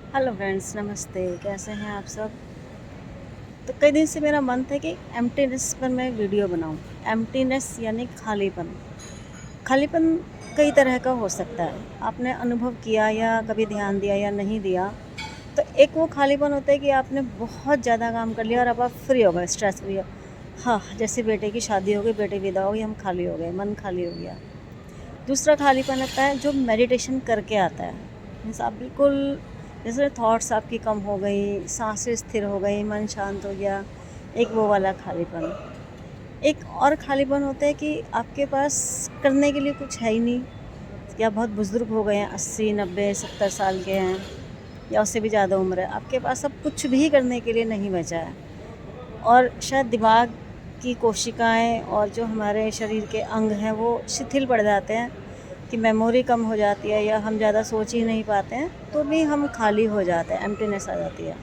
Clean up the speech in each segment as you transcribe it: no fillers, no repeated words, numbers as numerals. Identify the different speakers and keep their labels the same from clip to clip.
Speaker 1: Hello friends, नमस्ते। कैसे हैं आप सब? तो कई दिन से मेरा मन था कि एम्प्टीनेस पर मैं वीडियो बनाऊं। एम्प्टीनेस यानी खालीपन। खालीपन कई तरह का हो सकता है। आपने अनुभव किया या कभी ध्यान दिया या नहीं दिया। तो एक वो खालीपन होता है कि आपने बहुत ज़्यादा काम कर लिया और अब आप फ्री हो गए, स्ट्रेस फ्री हो। हाँ, जैसे बेटे की शादी हो गई, बेटे विदा हो गई, हम खाली हो गए, मन खाली हो गया। दूसरा खालीपन आता है जो मेडिटेशन करके आता है। मीन्स आप बिल्कुल, जैसे थॉट्स आपकी कम हो गई, सांसें स्थिर हो गई, मन शांत हो गया। एक वो वाला खालीपन। एक और खालीपन होता है कि आपके पास करने के लिए कुछ है ही नहीं, या बहुत बुज़ुर्ग हो गए हैं, 80 90 70 साल के हैं, या उससे भी ज़्यादा उम्र है, आपके पास अब कुछ भी करने के लिए नहीं बचा है। और शायद दिमाग की कोशिकाएं और जो हमारे शरीर के अंग हैं वो शिथिल पड़ जाते हैं, कि मेमोरी कम हो जाती है या हम ज़्यादा सोच ही नहीं पाते हैं, तो भी हम खाली हो जाते हैं, एम्प्टीनेस आ जाती है।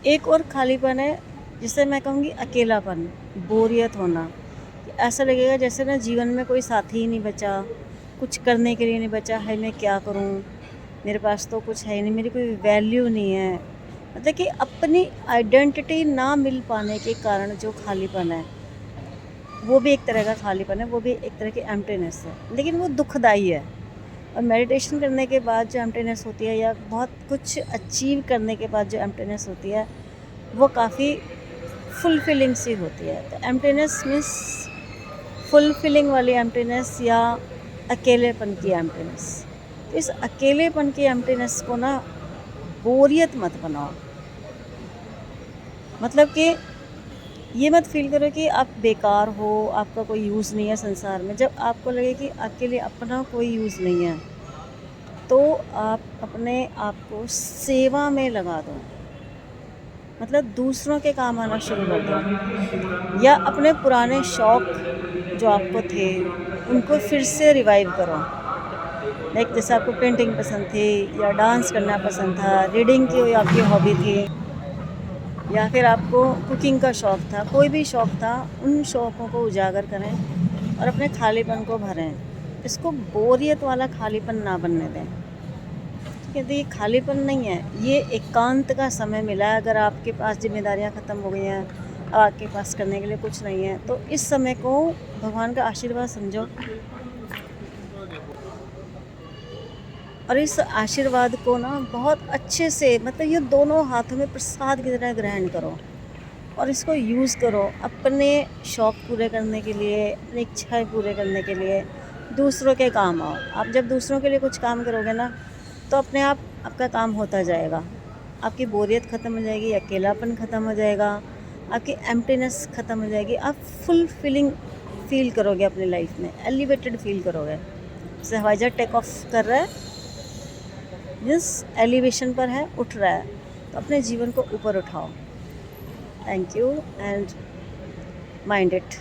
Speaker 1: एक और खालीपन है जिसे मैं कहूँगी अकेलापन, बोरियत होना। कि ऐसा लगेगा जैसे ना जीवन में कोई साथी ही नहीं बचा, कुछ करने के लिए नहीं बचा है, मैं क्या करूँ, मेरे पास तो कुछ है ही नहीं, मेरी कोई वैल्यू नहीं है। मतलब कि अपनी आइडेंटिटी ना मिल पाने के कारण जो खालीपन है, वो भी एक तरह का खालीपन है, वो भी एक तरह की एम्प्टीनेस है, लेकिन वो दुखदाई है। और मेडिटेशन करने के बाद जो एम्प्टीनेस होती है, या बहुत कुछ अचीव करने के बाद जो एम्प्टीनेस होती है, वो काफ़ी फुलफिलिंग सी होती है। तो एम्प्टीनेस मीन्स फुलफिलिंग वाली एम्प्टीनेस या अकेलेपन की एम्प्टीनेस। तो इस अकेलेपन की एम्प्टीनेस को ना बोरियत मत बनाओ। मतलब कि ये मत फ़ील करो कि आप बेकार हो, आपका कोई यूज़ नहीं है संसार में। जब आपको लगे कि आपके लिए अपना कोई यूज़ नहीं है, तो आप अपने आप को सेवा में लगा दो। मतलब दूसरों के काम आना शुरू कर दो, या अपने पुराने शौक जो आपको थे, उनको फिर से रिवाइव करो। लाइक जैसे आपको पेंटिंग पसंद थी, या डांस करना पसंद था, रीडिंग की कोई आपकी हॉबी थी, या फिर आपको कुकिंग का शौक़ था, कोई भी शौक़ था, उन शौक़ों को उजागर करें और अपने खालीपन को भरें। इसको बोरियत वाला खालीपन ना बनने दें। ठीक है, तो ये खालीपन नहीं है, ये एकांत का समय मिला है। अगर आपके पास ज़िम्मेदारियाँ ख़त्म हो गई हैं, अब आपके पास करने के लिए कुछ नहीं है, तो इस समय को भगवान का आशीर्वाद समझो, और इस आशीर्वाद को ना बहुत अच्छे से, मतलब ये दोनों हाथों में प्रसाद की तरह ग्रहण करो, और इसको यूज़ करो अपने शौक़ पूरे करने के लिए, अपनी इच्छाएँ पूरे करने के लिए, दूसरों के काम आओ। आप जब दूसरों के लिए कुछ काम करोगे ना, तो अपने आप आपका काम होता जाएगा। आपकी बोरियत ख़त्म हो जाएगी, अकेलापन ख़त्म हो जाएगा, आपकी एम्प्टीनेस ख़त्म हो जाएगी। आप फुलफिलिंग फ़ील करोगे अपनी लाइफ़ में, एलिवेटेड फ़ील करोगे। जैसे हवाई जहाज़ टेक ऑफ कर रहा है, मीन्स एलिवेशन पर है, उठ रहा है, तो अपने जीवन को ऊपर उठाओ। Thank you and mind it.